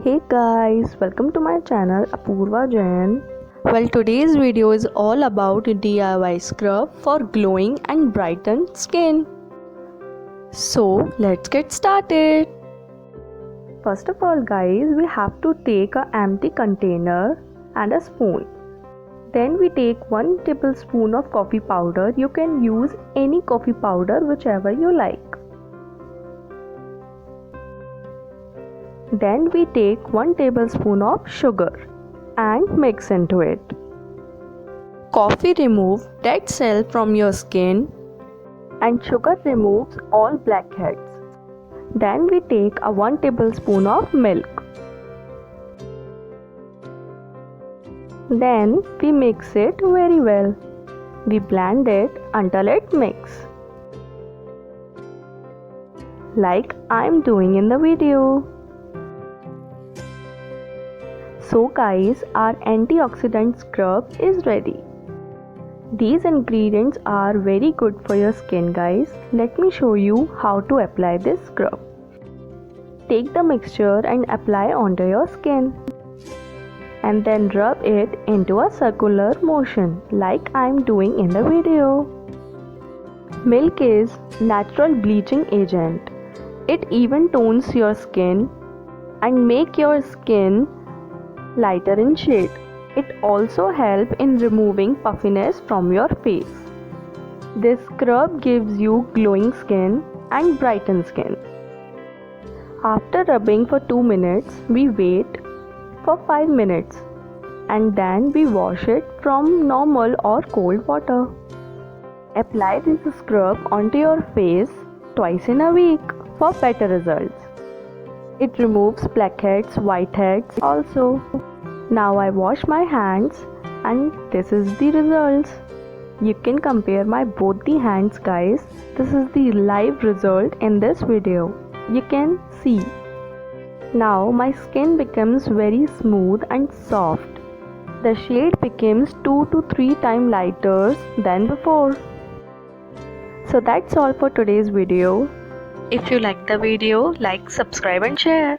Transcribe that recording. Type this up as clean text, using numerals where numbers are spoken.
Hey guys, welcome to my channel Apurva Jain. Well, today's video is all about DIY scrub for glowing and brightened skin. So, let's get started. First of all guys, we have to take an empty container and a spoon. Then we take 1 tablespoon of coffee powder. You can use any coffee powder whichever you like. Then we take 1 tablespoon of sugar and mix into it. Coffee removes dead cell from your skin and sugar removes all blackheads. Then we take a 1 tablespoon of milk. Then we mix it very well. We blend it until it mixes, like I am doing in the video. So guys, our antioxidant scrub is ready. These ingredients are very good for your skin guys. Let me show you how to apply this scrub. Take the mixture and apply onto your skin. And then rub it into a circular motion like I am doing in the video. Milk is natural bleaching agent. It even tones your skin and make your skin lighter in shade. It also helps in removing puffiness from your face. This scrub gives you glowing skin and brightened skin. After rubbing for 2 minutes, we wait for 5 minutes and then we wash it from normal or cold water. Apply this scrub onto your face twice in a week for better results. It removes blackheads, whiteheads also. Now I wash my hands and this is the results. You can compare my both the hands guys. This is the live result in this video. You can see. Now my skin becomes very smooth and soft. The shade becomes 2 to 3 times lighter than before. So that's all for today's video. If you like the video, like, subscribe and share.